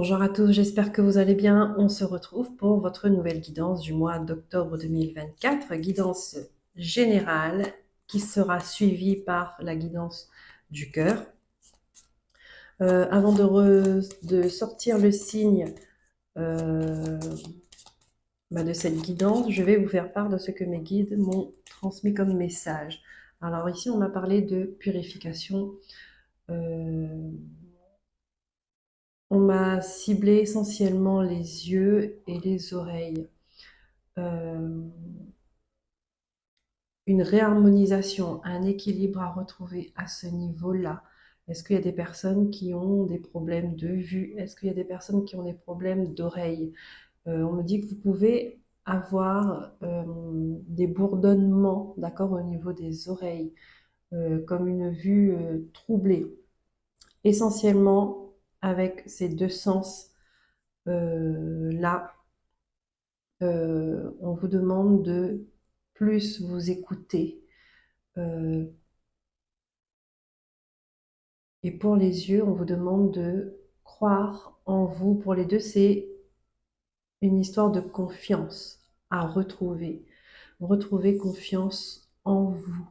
Bonjour à tous, j'espère que vous allez bien. On se retrouve pour votre nouvelle guidance du mois d'octobre 2024, guidance générale qui sera suivie par la guidance du cœur. Avant de sortir le signe euh, de cette guidance, je vais vous faire part de ce que mes guides m'ont transmis comme message. Alors ici, on m'a parlé de purification. On m'a ciblé essentiellement les yeux et les oreilles. Une réharmonisation, un équilibre à retrouver à ce niveau-là. Est-ce qu'il y a des personnes qui ont des problèmes de vue? Est-ce qu'il y a des personnes qui ont des problèmes d'oreille? On me dit que vous pouvez avoir des bourdonnements, d'accord, au niveau des oreilles, comme une vue troublée. Essentiellement, avec ces deux sens là, on vous demande de plus vous écouter. Et pour les yeux, on vous demande de croire en vous. Pour les deux, c'est une histoire de confiance à retrouver. Retrouver confiance en vous.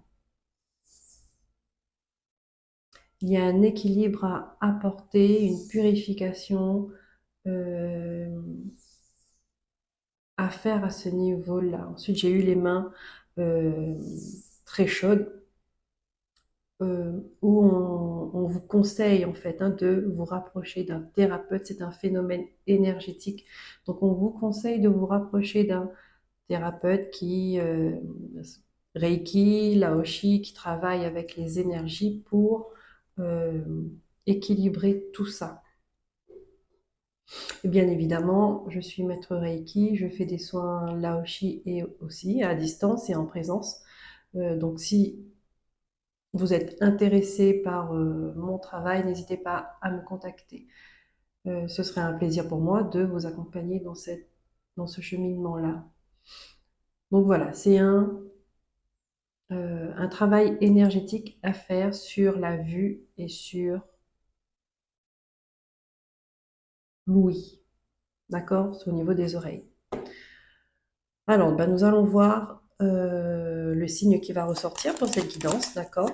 Il y a un équilibre à apporter, une purification à faire à ce niveau-là. Ensuite, j'ai eu les mains très chaudes. Où on vous conseille en fait de vous rapprocher d'un thérapeute. C'est un phénomène énergétique. Donc on vous conseille de vous rapprocher d'un thérapeute qui Reiki, Laoshi, qui travaille avec les énergies pour euh, équilibrer tout ça. Et bien évidemment, je suis maître Reiki, je fais des soins Laoshi et aussi à distance et en présence. Donc si vous êtes intéressé par mon travail, n'hésitez pas à me contacter. Ce serait un plaisir pour moi de vous accompagner dans ce cheminement-là. Donc voilà, c'est un travail énergétique à faire sur la vue et sur l'ouïe, d'accord, au niveau des oreilles. Alors, nous allons voir le signe qui va ressortir pour cette guidance, d'accord.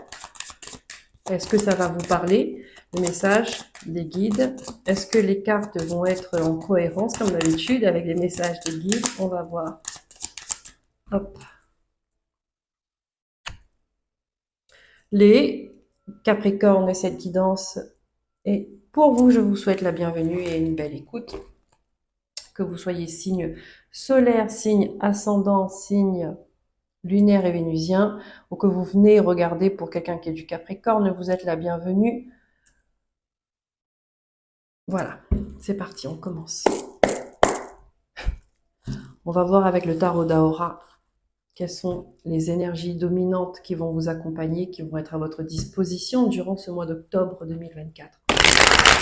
Est-ce que ça va vous parler, le message des guides? Est-ce que les cartes vont être en cohérence, comme d'habitude, avec les messages des guides? On va voir. Hop. Les Capricornes, cette guidance est pour vous. Je vous souhaite la bienvenue et une belle écoute. Que vous soyez signe solaire, signe ascendant, signe lunaire et vénusien, ou que vous venez regarder pour quelqu'un qui est du Capricorne, vous êtes la bienvenue. Voilà, c'est parti, on commence. On va voir avec le tarot d'Aura quelles sont les énergies dominantes qui vont vous accompagner, qui vont être à votre disposition durant ce mois d'octobre 2024.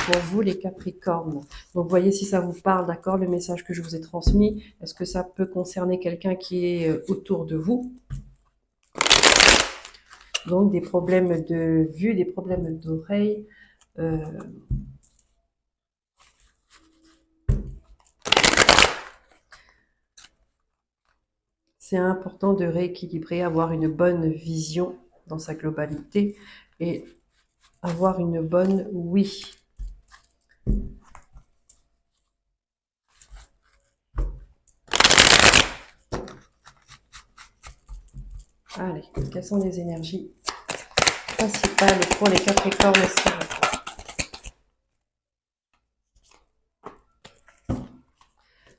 Pour vous, les Capricornes. Donc, voyez si ça vous parle, d'accord, le message que je vous ai transmis. Est-ce que ça peut concerner quelqu'un qui est autour de vous? Donc, des problèmes de vue, des problèmes d'oreille. C'est important de rééquilibrer, avoir une bonne vision dans sa globalité et avoir une bonne oui. Allez, quelles sont les énergies principales pour les Capricornes?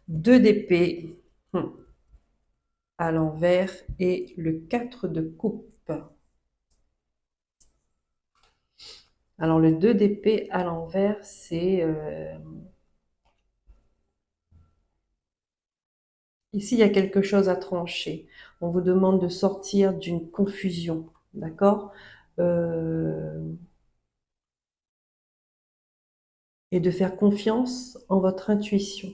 2 d'épée à l'envers et le 4 de coupe. Alors le 2 d'épée à l'envers, c'est... ici, il y a quelque chose à trancher. On vous demande de sortir d'une confusion, d'accord, et de faire confiance en votre intuition.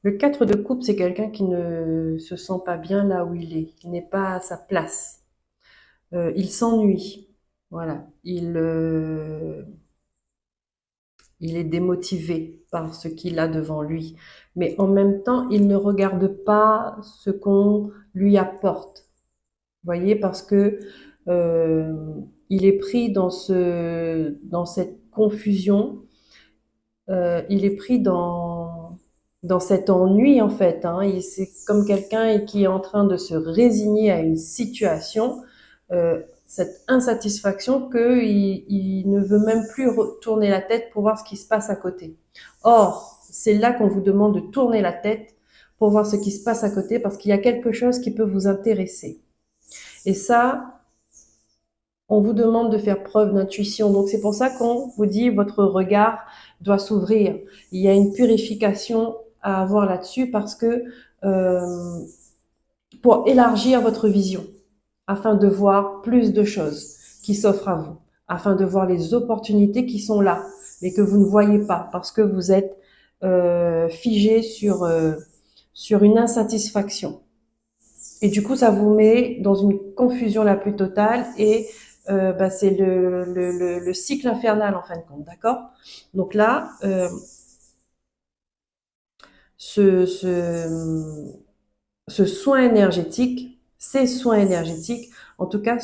Le 4 de coupe, c'est quelqu'un qui ne se sent pas bien là où il est, qui n'est pas à sa place. Il s'ennuie, voilà. Il est démotivé par ce qu'il a devant lui. Mais en même temps, il ne regarde pas ce qu'on lui apporte. Vous voyez, parce que euh, il est pris dans cette confusion, il est pris dans cet ennui en fait. Hein. C'est comme quelqu'un qui est en train de se résigner à une situation, cette insatisfaction qu'il ne veut même plus retourner la tête pour voir ce qui se passe à côté. Or, c'est là qu'on vous demande de tourner la tête pour voir ce qui se passe à côté parce qu'il y a quelque chose qui peut vous intéresser. Et ça, on vous demande de faire preuve d'intuition. Donc c'est pour ça qu'on vous dit votre regard doit s'ouvrir. Il y a une purification à avoir là-dessus parce que euh, pour élargir votre vision, afin de voir plus de choses qui s'offrent à vous, afin de voir les opportunités qui sont là, mais que vous ne voyez pas parce que vous êtes figé sur une insatisfaction. Et du coup, ça vous met dans une confusion la plus totale et c'est le cycle infernal en fin de compte, d'accord. Donc là, ce, ce, ce soin énergétique, ces soins énergétiques, en tout cas,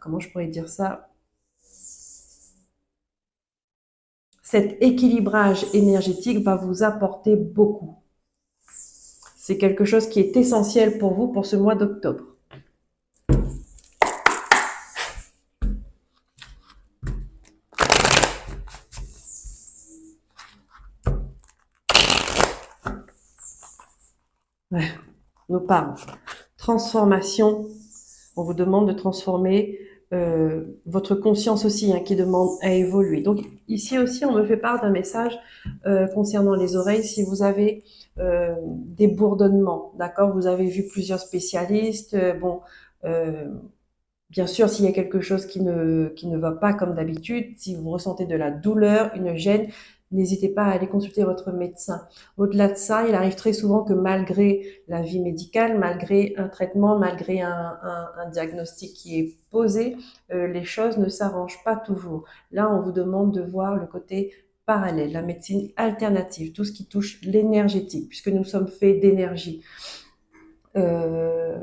comment je pourrais dire ça, cet équilibrage énergétique va vous apporter beaucoup. C'est quelque chose qui est essentiel pour vous pour ce mois d'octobre. Ouais, nous parle. Transformation. On vous demande de transformer votre conscience aussi, hein, qui demande à évoluer. Donc ici aussi, on me fait part d'un message concernant les oreilles. Si vous avez des bourdonnements, d'accord, vous avez vu plusieurs spécialistes. Euh, Bien sûr, s'il y a quelque chose qui ne va pas comme d'habitude, si vous ressentez de la douleur, une gêne, n'hésitez pas à aller consulter votre médecin. Au-delà de ça, il arrive très souvent que malgré la vie médicale, malgré un traitement, malgré un diagnostic qui est posé, les choses ne s'arrangent pas toujours. Là, on vous demande de voir le côté parallèle, la médecine alternative, tout ce qui touche l'énergétique, puisque nous sommes faits d'énergie. Euh,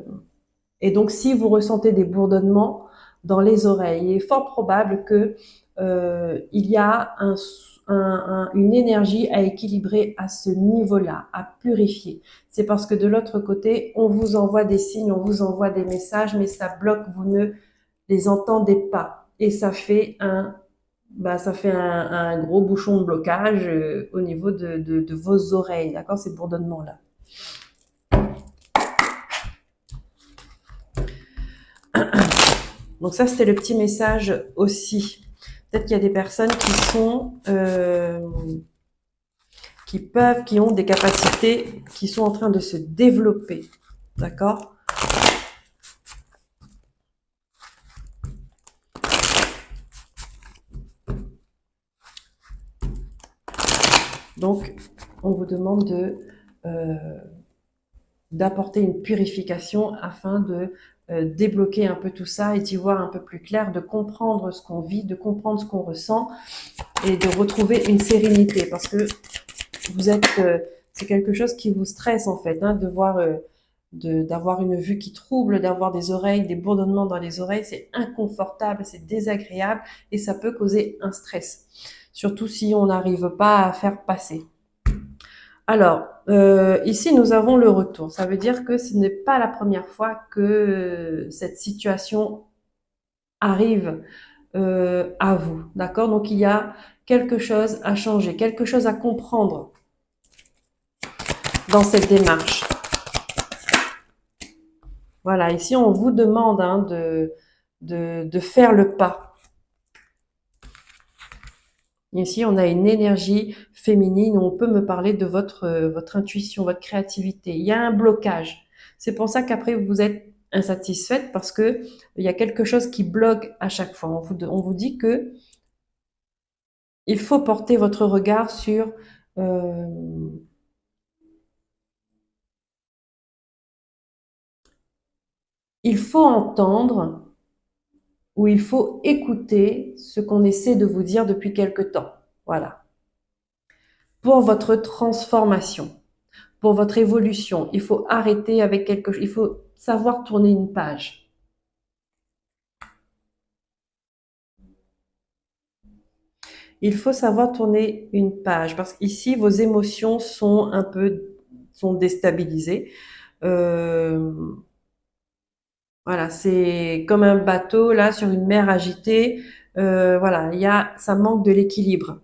et donc, si vous ressentez des bourdonnements dans les oreilles, il est fort probable que il y a une énergie à équilibrer à ce niveau-là, à purifier. C'est parce que de l'autre côté, on vous envoie des signes, on vous envoie des messages, mais ça bloque, vous ne les entendez pas. Et ça fait un gros bouchon de blocage au niveau de vos oreilles, d'accord, ces bourdonnements-là. Donc ça, c'était le petit message aussi. Peut-être qu'il y a des personnes qui ont des capacités qui sont en train de se développer. D'accord? Donc, on vous demande d'apporter une purification afin de débloquer un peu tout ça et d'y voir un peu plus clair, de comprendre ce qu'on vit, de comprendre ce qu'on ressent et de retrouver une sérénité parce que c'est quelque chose qui vous stresse en fait, hein, d'avoir une vue qui trouble, d'avoir des oreilles, des bourdonnements dans les oreilles, c'est inconfortable, c'est désagréable et ça peut causer un stress. Surtout si on n'arrive pas à faire passer. Alors, ici, nous avons le retour. Ça veut dire que ce n'est pas la première fois que cette situation arrive à vous. D'accord? Donc, il y a quelque chose à changer, quelque chose à comprendre dans cette démarche. Voilà, ici, on vous demande hein, de faire le pas. Ici, on a une énergie féminine où on peut me parler de votre intuition, votre créativité. Il y a un blocage. C'est pour ça qu'après, vous êtes insatisfaite parce que il y a quelque chose qui bloque à chaque fois. On vous dit que il faut porter votre regard sur euh, il faut entendre ou il faut écouter ce qu'on essaie de vous dire depuis quelque temps. Voilà. Pour votre transformation, pour votre évolution, il faut arrêter avec quelque chose, il faut savoir tourner une page. Il faut savoir tourner une page parce qu'ici, vos émotions sont un peu sont déstabilisées. Euh, voilà, c'est comme un bateau là sur une mer agitée. Voilà, ça manque de l'équilibre.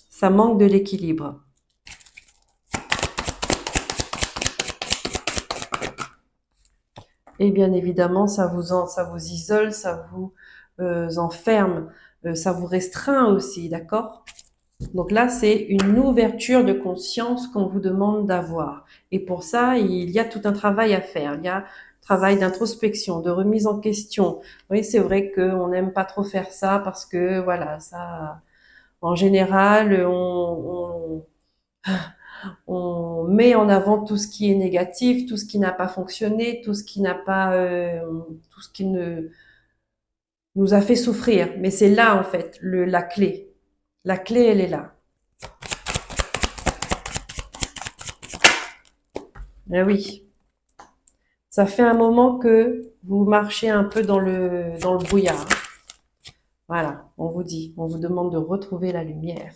Ça manque de l'équilibre. Et bien évidemment, ça vous isole, ça vous enferme, ça vous restreint aussi, d'accord? Donc là, c'est une ouverture de conscience qu'on vous demande d'avoir. Et pour ça, il y a tout un travail à faire. Il y a un travail d'introspection, de remise en question. Oui, c'est vrai qu'on n'aime pas trop faire ça parce que, voilà, ça, en général, on met en avant tout ce qui est négatif, tout ce qui n'a pas fonctionné, tout ce qui n'a pas, tout ce qui ne nous a fait souffrir. Mais c'est là, en fait, la clé. La clé, elle est là. Eh oui. Ça fait un moment que vous marchez un peu dans le brouillard. Voilà, on vous dit, on vous demande de retrouver la lumière.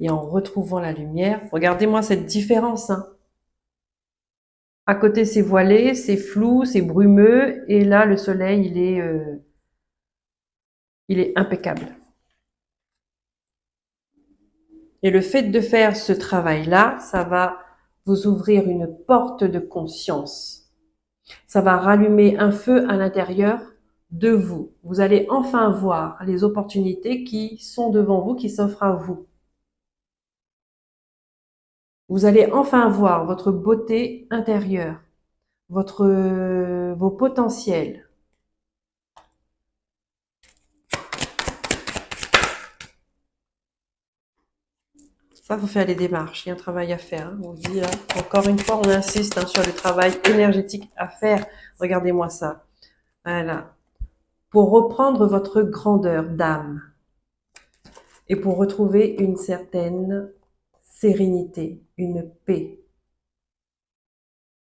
Et en retrouvant la lumière, regardez-moi cette différence, hein. À côté, c'est voilé, c'est flou, c'est brumeux, et là, le soleil, il est impeccable. Et le fait de faire ce travail-là, ça va vous ouvrir une porte de conscience. Ça va rallumer un feu à l'intérieur de vous. Vous allez enfin voir les opportunités qui sont devant vous, qui s'offrent à vous. Vous allez enfin voir votre beauté intérieure, vos potentiels. Ça, faut faire les démarches. Il y a un travail à faire, hein. On vous dit, là, encore une fois, on insiste, hein, sur le travail énergétique à faire. Regardez-moi ça. Voilà. Pour reprendre votre grandeur d'âme et pour retrouver une certaine sérénité, une paix,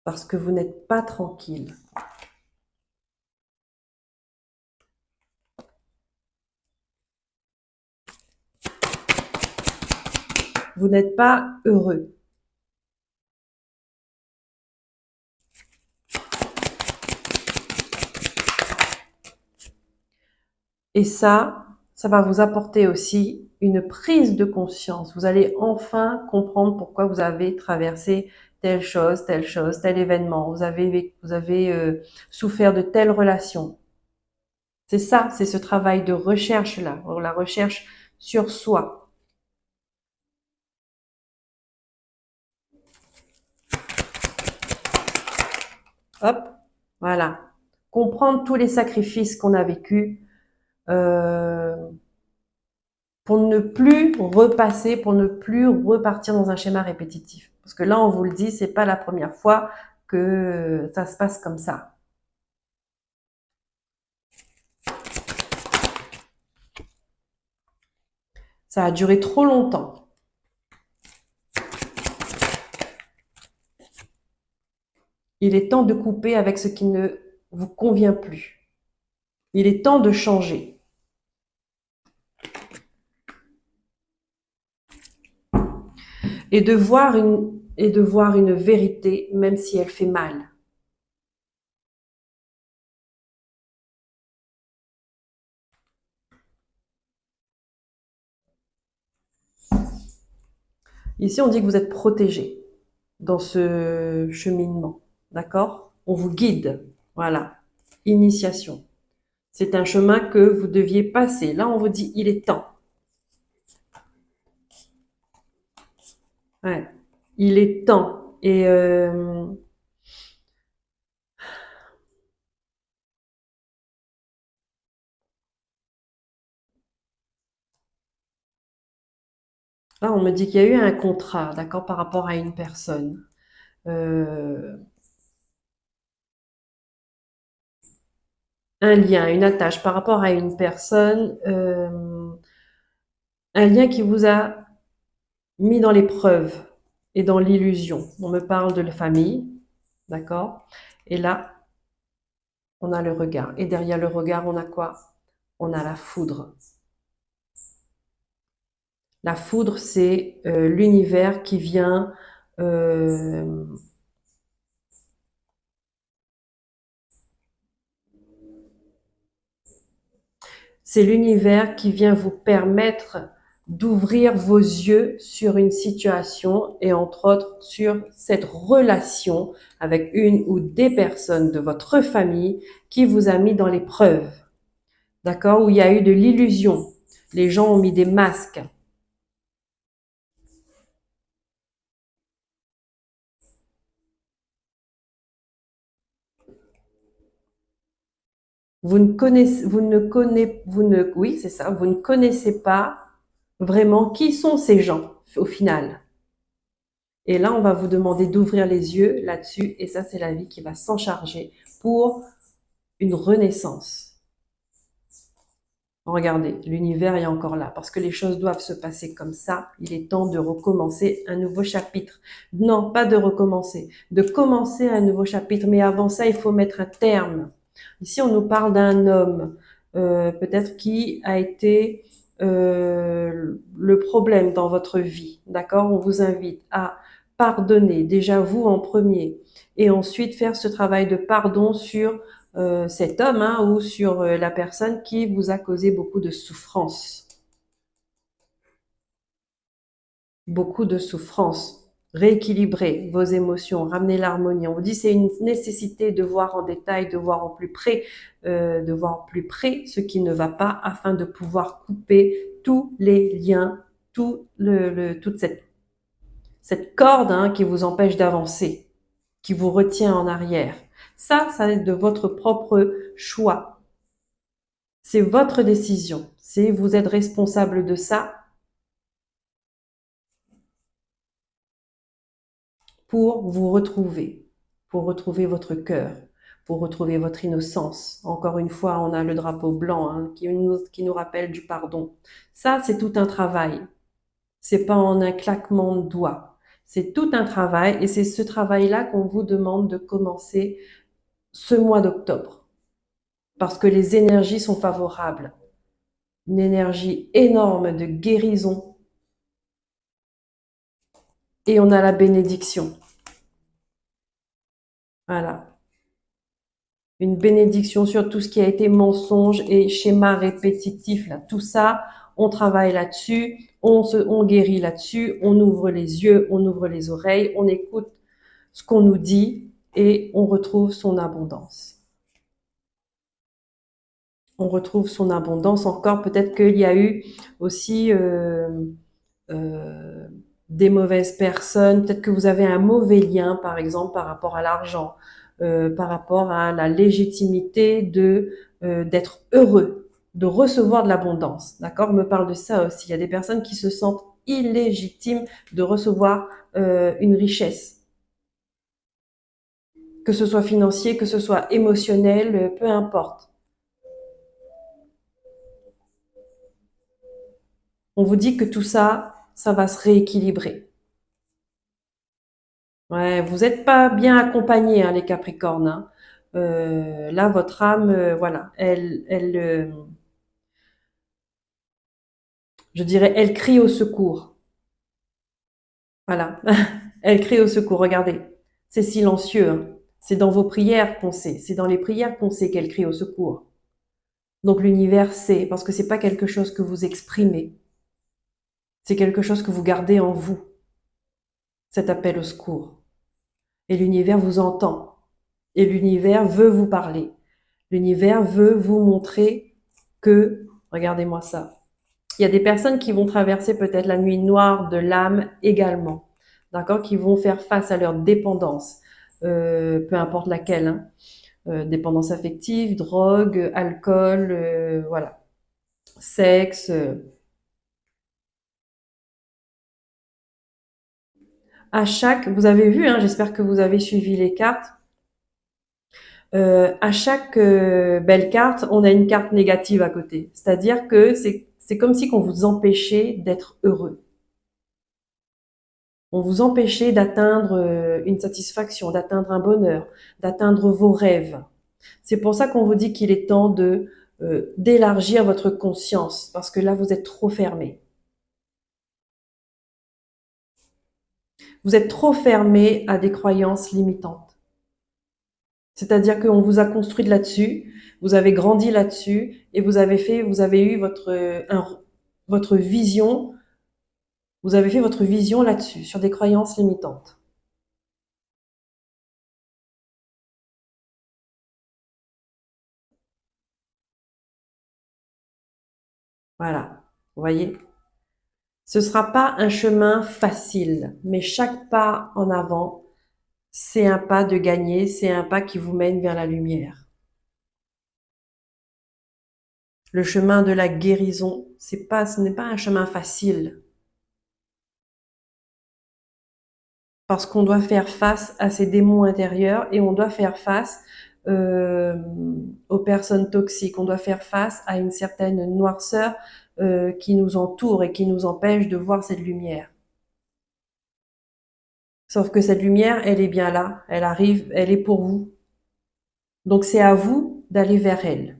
parce que vous n'êtes pas tranquille. Vous n'êtes pas heureux. Et ça va vous apporter aussi une prise de conscience. Vous allez enfin comprendre pourquoi vous avez traversé telle chose, tel événement. Vous avez souffert de telle relation. C'est ça, c'est ce travail de recherche-là, la recherche sur soi. Hop, voilà. Comprendre tous les sacrifices qu'on a vécus euh, pour ne plus repasser, pour ne plus repartir dans un schéma répétitif. Parce que là, on vous le dit, c'est pas la première fois que ça se passe comme ça. Ça a duré trop longtemps. Il est temps de couper avec ce qui ne vous convient plus. Il est temps de changer et de voir une vérité, même si elle fait mal. Ici, on dit que vous êtes protégé dans ce cheminement. D'accord? On vous guide. Voilà. Initiation. C'est un chemin que vous deviez passer. Là, on vous dit, il est temps. Ouais. Il est temps. Et là, on me dit qu'il y a eu un contrat, d'accord, par rapport à une personne. Euh, un lien, une attache par rapport à une personne. un lien qui vous a mis dans l'épreuve et dans l'illusion. On me parle de la famille, d'accord? Et là, on a le regard. Et derrière le regard, on a quoi? On a la foudre. La foudre, c'est l'univers qui vient euh, c'est l'univers qui vient vous permettre d'ouvrir vos yeux sur une situation et entre autres sur cette relation avec une ou des personnes de votre famille qui vous a mis dans l'épreuve, d'accord? Où il y a eu de l'illusion. Les gens ont mis des masques. Oui, c'est ça, vous ne connaissez pas vraiment qui sont ces gens au final. Et là, on va vous demander d'ouvrir les yeux là-dessus et ça, c'est la vie qui va s'en charger pour une renaissance. Regardez, l'univers est encore là parce que les choses doivent se passer comme ça. Il est temps de recommencer un nouveau chapitre. Non, pas de recommencer, de commencer un nouveau chapitre. Mais avant ça, il faut mettre un terme. Ici, on nous parle d'un homme, peut-être qui a été le problème dans votre vie. D'accord? On vous invite à pardonner, déjà vous en premier, et ensuite faire ce travail de pardon sur cet homme hein, ou sur la personne qui vous a causé beaucoup de souffrance. Beaucoup de souffrance. Rééquilibrer vos émotions, ramener l'harmonie. On vous dit c'est une nécessité de voir en détail, de voir en plus près ce qui ne va pas afin de pouvoir couper tous les liens, toute cette corde hein, qui vous empêche d'avancer, qui vous retient en arrière. Ça est de votre propre choix. C'est votre décision. C'est vous êtes responsable de ça pour retrouver votre cœur, pour retrouver votre innocence. Encore une fois, on a le drapeau blanc hein, qui nous rappelle du pardon. Ça, c'est tout un travail. C'est pas en un claquement de doigts. C'est tout un travail et c'est ce travail-là qu'on vous demande de commencer ce mois d'octobre parce que les énergies sont favorables. Une énergie énorme de guérison et on a la bénédiction. Voilà. Une bénédiction sur tout ce qui a été mensonge et schéma répétitif. Là. Tout ça, on travaille là-dessus, on guérit là-dessus, on ouvre les yeux, on ouvre les oreilles, on écoute ce qu'on nous dit et on retrouve son abondance. On retrouve son abondance encore. Peut-être qu'il y a eu aussi euh, des mauvaises personnes. Peut-être que vous avez un mauvais lien, par exemple, par rapport à l'argent, par rapport à la légitimité de d'être heureux, de recevoir de l'abondance. D'accord? On me parle de ça aussi. Il y a des personnes qui se sentent illégitimes de recevoir une richesse, que ce soit financier, que ce soit émotionnel, peu importe. On vous dit que tout ça, ça va se rééquilibrer. Ouais, vous n'êtes pas bien accompagnés, hein, les Capricornes. Hein. Là, votre âme, voilà, je dirais, elle crie au secours. Voilà, elle crie au secours. Regardez, c'est silencieux. Hein. C'est dans vos prières qu'on sait. C'est dans les prières qu'on sait qu'elle crie au secours. Donc l'univers sait, parce que c'est pas quelque chose que vous exprimez. C'est quelque chose que vous gardez en vous. Cet appel au secours. Et l'univers vous entend. Et l'univers veut vous parler. L'univers veut vous montrer que, regardez-moi ça, il y a des personnes qui vont traverser peut-être la nuit noire de l'âme également, d'accord, qui vont faire face à leur dépendance, peu importe laquelle, hein, dépendance affective, drogue, alcool, voilà, sexe. À chaque, vous avez vu, hein, j'espère que vous avez suivi les cartes. À chaque belle carte, on a une carte négative à côté. C'est-à-dire que C'est comme si qu'on vous empêchait d'être heureux. On vous empêchait d'atteindre une satisfaction, d'atteindre un bonheur, d'atteindre vos rêves. C'est pour ça qu'on vous dit qu'il est temps de d'élargir votre conscience, parce que là, vous êtes trop fermé. Vous êtes trop fermé à des croyances limitantes. C'est-à-dire qu'on vous a construit là-dessus, vous avez grandi là-dessus, et vous avez eu votre vision, vous avez fait votre vision là-dessus, sur des croyances limitantes. Voilà. Vous voyez? Ce sera pas un chemin facile, mais chaque pas en avant, c'est un pas de gagner, c'est un pas qui vous mène vers la lumière. Le chemin de la guérison, ce n'est pas un chemin facile, parce qu'on doit faire face à ces démons intérieurs et on doit faire face euh, aux personnes toxiques, on doit faire face à une certaine noirceur qui nous entoure et qui nous empêche de voir cette lumière. Sauf que cette lumière, elle est bien là, elle arrive, elle est pour vous. Donc c'est à vous d'aller vers elle.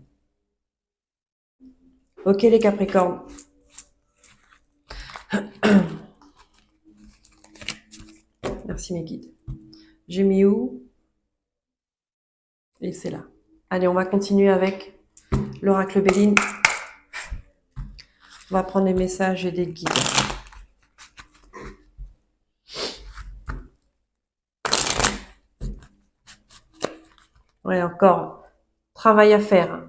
Ok les Capricornes. Merci mes guides. J'ai mis où? Et c'est là. Allez, on va continuer avec l'oracle Béline. On va prendre les messages et des guides. Ouais, encore. Travail à faire.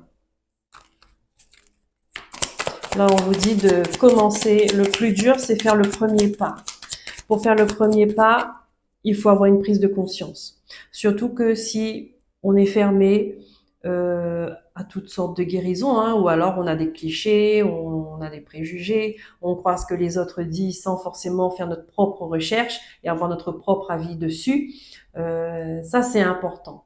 Là, on vous dit de commencer. Le plus dur, c'est faire le premier pas. Pour faire le premier pas, il faut avoir une prise de conscience. Surtout que si on est fermé à toutes sortes de guérisons, hein, ou alors on a des clichés, on a des préjugés, on croit ce que les autres disent sans forcément faire notre propre recherche et avoir notre propre avis dessus, ça c'est important.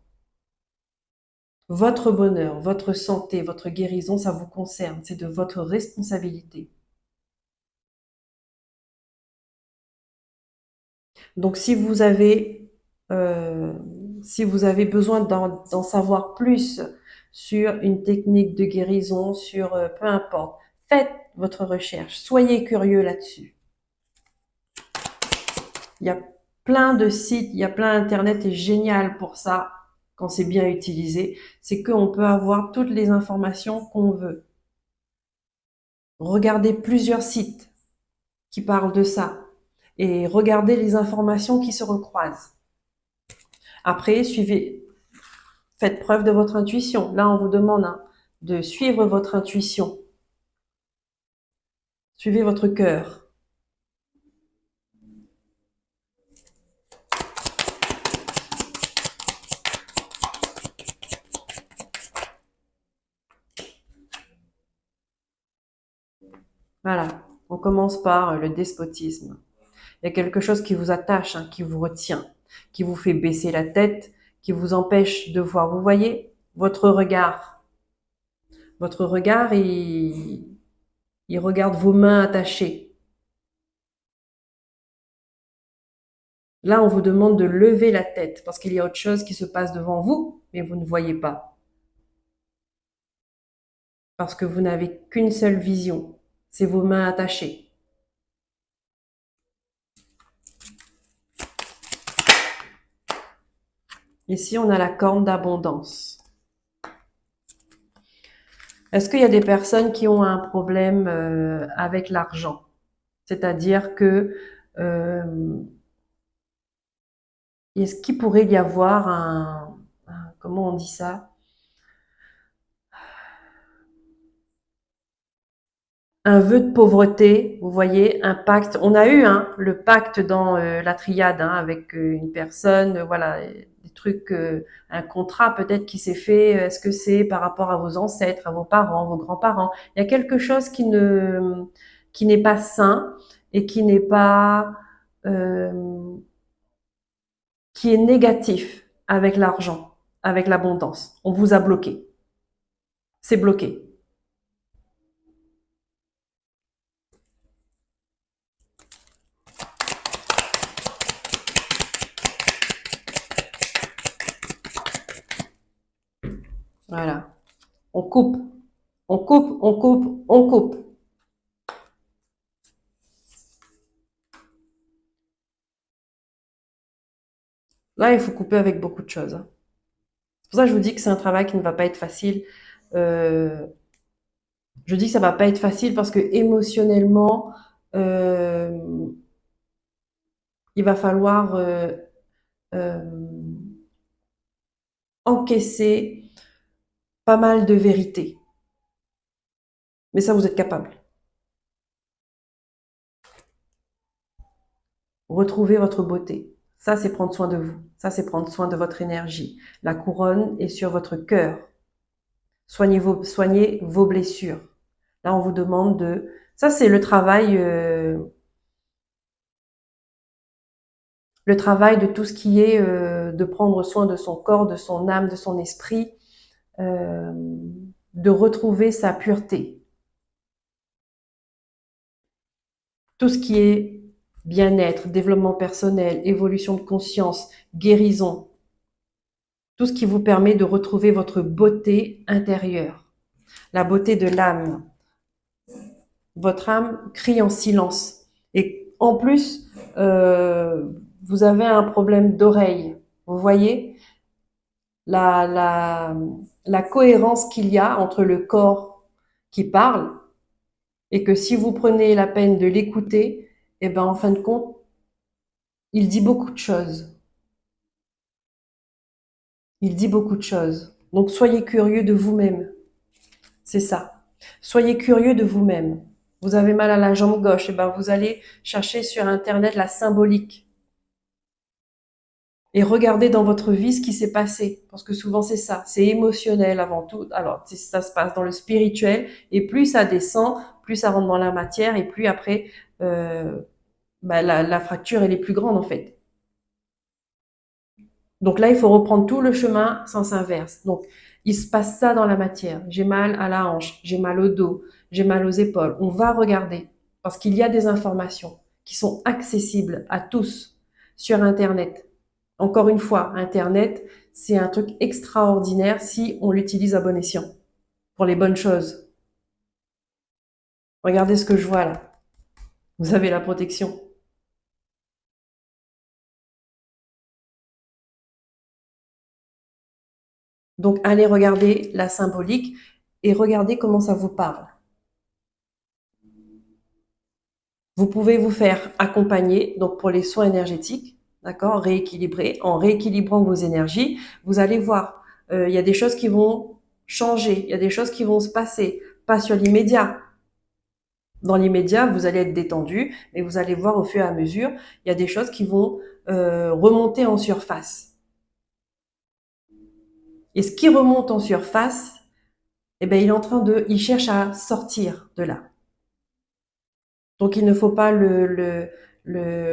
Votre bonheur, votre santé, votre guérison, ça vous concerne, c'est de votre responsabilité. Donc euh, si vous avez besoin d'en savoir plus sur une technique de guérison, sur peu importe, faites votre recherche, soyez curieux là-dessus. Il y a plein de sites, il y a plein Internet est génial pour ça quand c'est bien utilisé. C'est qu'on peut avoir toutes les informations qu'on veut. Regardez plusieurs sites qui parlent de ça et regardez les informations qui se recroisent. Après, faites preuve de votre intuition. Là, on vous demande de suivre votre intuition. Suivez votre cœur. Voilà. On commence par le despotisme. Il y a quelque chose qui vous attache, hein, qui vous retient, qui vous fait baisser la tête, qui vous empêche de voir. Vous voyez, votre regard. Votre regard, il regarde vos mains attachées. Là, on vous demande de lever la tête parce qu'il y a autre chose qui se passe devant vous, mais vous ne voyez pas. Parce que vous n'avez qu'une seule vision. C'est vos mains attachées. Ici, on a la corne d'abondance. Est-ce qu'il y a des personnes qui ont un problème avec l'argent? C'est-à-dire que est-ce qu'il pourrait y avoir comment on dit ça? Un vœu de pauvreté, vous voyez, un pacte. On a eu le pacte dans la triade avec une personne, voilà, des trucs, un contrat peut-être qui s'est fait. Est-ce que c'est par rapport à vos ancêtres, à vos parents, vos grands-parents? Il y a quelque chose qui n'est pas sain et qui n'est pas, euh, qui est négatif avec l'argent, avec l'abondance. On vous a bloqué. C'est bloqué. coupe, on coupe, on coupe, on coupe. Là, il faut couper avec beaucoup de choses, hein. C'est pour ça que je vous dis que c'est un travail qui ne va pas être facile. Euh, je dis que ça va pas être facile parce que émotionnellement, euh, il va falloir euh, encaisser pas mal de vérités. Mais ça, vous êtes capable. Retrouvez votre beauté. Ça, c'est prendre soin de vous. Ça, c'est prendre soin de votre énergie. La couronne est sur votre cœur. Soignez vos blessures. Là, on vous demande de... Ça, c'est le travail de tout ce qui est de prendre soin de son corps, de son âme, de son esprit, euh, de retrouver sa pureté. Tout ce qui est bien-être, développement personnel, évolution de conscience, guérison, tout ce qui vous permet de retrouver votre beauté intérieure, la beauté de l'âme. Votre âme crie en silence. Et en plus, vous avez un problème d'oreille. Vous voyez la, la, la cohérence qu'il y a entre le corps qui parle et que si vous prenez la peine de l'écouter, eh ben, en fin de compte, il dit beaucoup de choses. Il dit beaucoup de choses. Donc, soyez curieux de vous-même. C'est ça. Soyez curieux de vous-même. Vous avez mal à la jambe gauche, et ben vous allez chercher sur Internet la symbolique et regardez dans votre vie ce qui s'est passé. Parce que souvent c'est ça, c'est émotionnel avant tout. Alors ça se passe dans le spirituel et plus ça descend, plus ça rentre dans la matière et plus après la fracture elle est plus grande en fait. Donc là, il faut reprendre tout le chemin sens inverse. Donc, il se passe ça dans la matière. J'ai mal à la hanche, j'ai mal au dos, j'ai mal aux épaules. On va regarder parce qu'il y a des informations qui sont accessibles à tous sur Internet. Encore une fois, Internet, c'est un truc extraordinaire si on l'utilise à bon escient pour les bonnes choses. Regardez ce que je vois là. Vous avez la protection. Donc, allez regarder la symbolique et regardez comment ça vous parle. Vous pouvez vous faire accompagner donc pour les soins énergétiques, d'accord, rééquilibrer. En rééquilibrant vos énergies, vous allez voir, il y a des choses qui vont changer, il y a des choses qui vont se passer, pas sur l'immédiat. Dans l'immédiat, vous allez être détendu, mais vous allez voir au fur et à mesure, il y a des choses qui vont remonter en surface. Et ce qui remonte en surface, eh ben, il cherche à sortir de là. Donc il ne faut pas le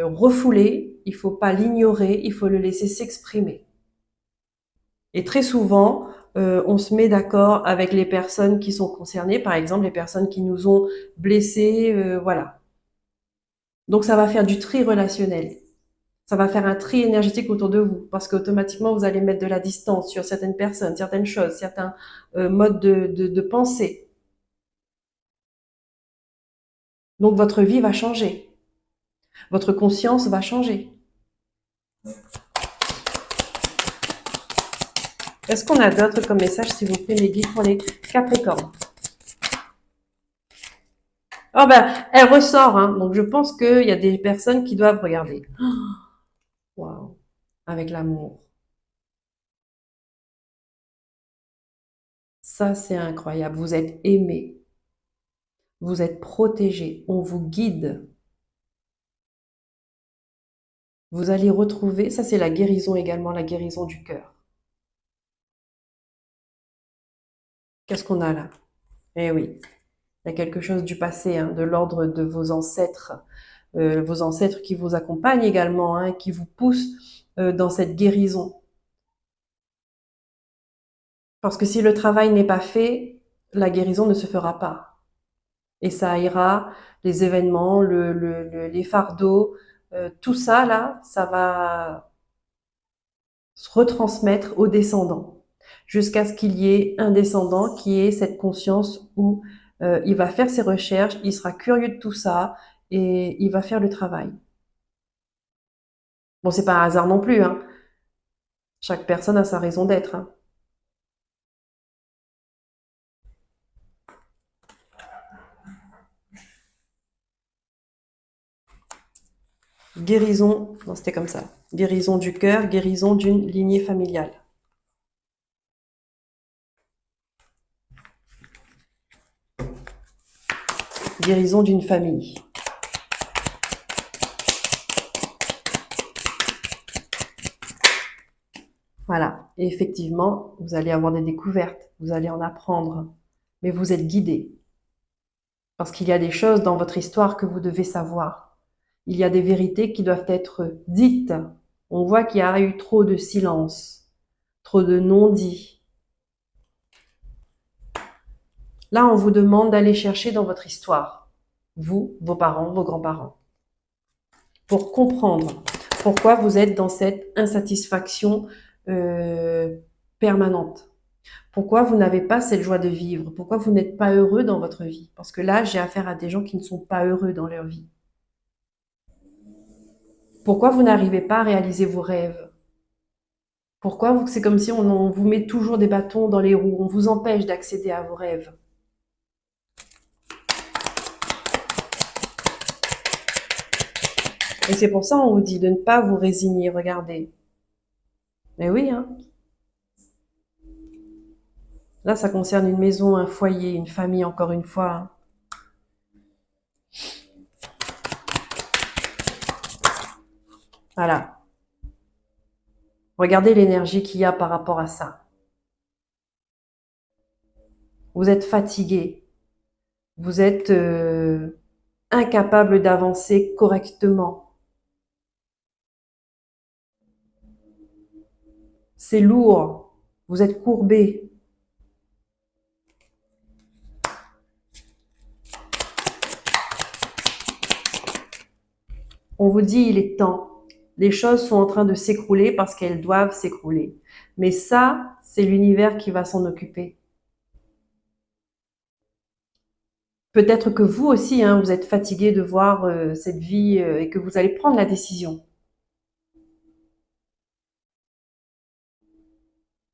refouler, il ne faut pas l'ignorer, il faut le laisser s'exprimer. Et très souvent, on se met d'accord avec les personnes qui sont concernées, par exemple les personnes qui nous ont blessés, voilà. Donc ça va faire du tri relationnel. Ça va faire un tri énergétique autour de vous, parce qu'automatiquement vous allez mettre de la distance sur certaines personnes, certaines choses, certains modes de pensée. Donc votre vie va changer, votre conscience va changer. Est-ce qu'on a d'autres comme message, s'il vous plaît, mes guides, pour les Capricornes? Oh ben, elle ressort, hein, donc je pense qu'il y a des personnes qui doivent regarder. Waouh, avec l'amour. Ça, c'est incroyable. Vous êtes aimé, vous êtes protégé, on vous guide. Vous allez retrouver, ça c'est la guérison également, la guérison du cœur. Qu'est-ce qu'on a là? Eh oui, il y a quelque chose du passé, hein, de l'ordre de vos ancêtres qui vous accompagnent également, hein, qui vous poussent dans cette guérison. Parce que si le travail n'est pas fait, la guérison ne se fera pas. Et ça ira, les événements, les fardeaux, tout ça là, ça va se retransmettre aux descendants. jusqu'à ce qu'il y ait un descendant qui ait cette conscience où il va faire ses recherches, il sera curieux de tout ça et il va faire le travail. Bon, c'est pas un hasard non plus, hein. Chaque personne a sa raison d'être, hein. Guérison, non, c'était comme ça. Guérison du cœur, guérison d'une lignée familiale. Guérison d'une famille. Voilà. Et effectivement, vous allez avoir des découvertes, vous allez en apprendre, mais vous êtes guidé. Parce qu'il y a des choses dans votre histoire que vous devez savoir. Il y a des vérités qui doivent être dites. On voit qu'il y a eu trop de silence, trop de non-dits. Là, on vous demande d'aller chercher dans votre histoire, vous, vos parents, vos grands-parents, pour comprendre pourquoi vous êtes dans cette insatisfaction permanente. Pourquoi vous n'avez pas cette joie de vivre? Pourquoi vous n'êtes pas heureux dans votre vie? Parce que là, j'ai affaire à des gens qui ne sont pas heureux dans leur vie. Pourquoi vous n'arrivez pas à réaliser vos rêves? Pourquoi c'est comme si on vous met toujours des bâtons dans les roues, on vous empêche d'accéder à vos rêves? Et c'est pour ça on vous dit de ne pas vous résigner, regardez. Mais oui, hein. Là, ça concerne une maison, un foyer, une famille, encore une fois, hein. Voilà. Regardez l'énergie qu'il y a par rapport à ça. Vous êtes fatigué. Vous êtes incapable d'avancer correctement. C'est lourd. Vous êtes courbé. On vous dit, il est temps. Les choses sont en train de s'écrouler parce qu'elles doivent s'écrouler. Mais ça, c'est l'univers qui va s'en occuper. Peut-être que vous aussi, hein, vous êtes fatigué de voir cette vie et que vous allez prendre la décision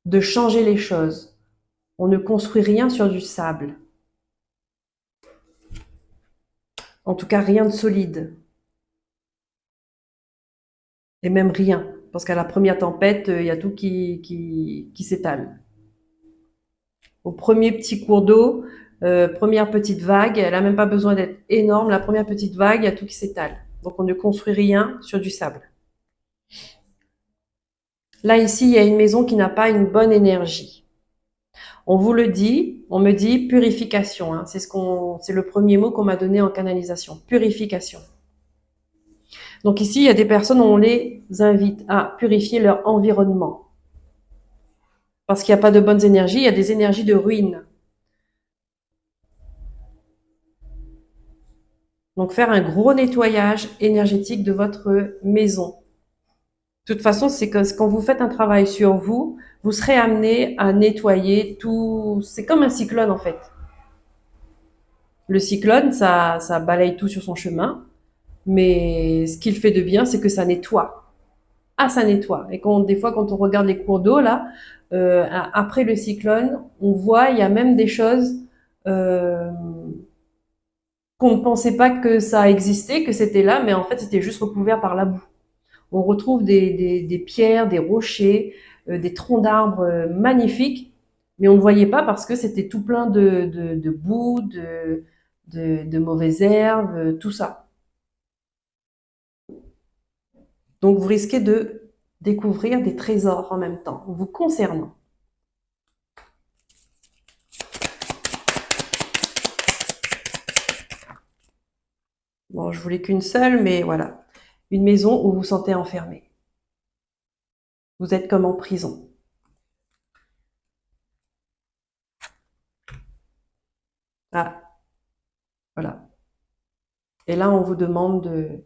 de changer les choses. On ne construit rien sur du sable. En tout cas, rien de solide. Et même rien. Parce qu'à la première tempête, il y a tout qui s'étale. Au premier petit cours d'eau, première petite vague, elle n'a même pas besoin d'être énorme. La première petite vague, il y a tout qui s'étale. Donc on ne construit rien sur du sable. Là, ici, il y a une maison qui n'a pas une bonne énergie. On vous le dit, on me dit purification, hein. C'est le premier mot qu'on m'a donné en canalisation. Purification. Donc ici, il y a des personnes où on les invite à purifier leur environnement. Parce qu'il n'y a pas de bonnes énergies, il y a des énergies de ruine. Donc faire un gros nettoyage énergétique de votre maison. De toute façon, c'est que quand vous faites un travail sur vous, vous serez amené à nettoyer tout. C'est comme un cyclone en fait. Le cyclone, ça balaye tout sur son chemin, mais ce qu'il fait de bien, c'est que ça nettoie. Ah, ça nettoie. Et des fois, quand on regarde les cours d'eau là, après le cyclone, on voit il y a même des choses euh, qu'on ne pensait pas que ça existait, que c'était là, mais en fait, c'était juste recouvert par la boue. On retrouve des pierres, des rochers, des troncs d'arbres magnifiques, mais on ne voyait pas parce que c'était tout plein de boue, de mauvaises herbes, tout ça. Donc vous risquez de découvrir des trésors en même temps, vous concernant. Bon, je voulais qu'une seule, mais voilà. Une maison où vous vous sentez enfermé. Vous êtes comme en prison. Ah, voilà. Et là, on vous demande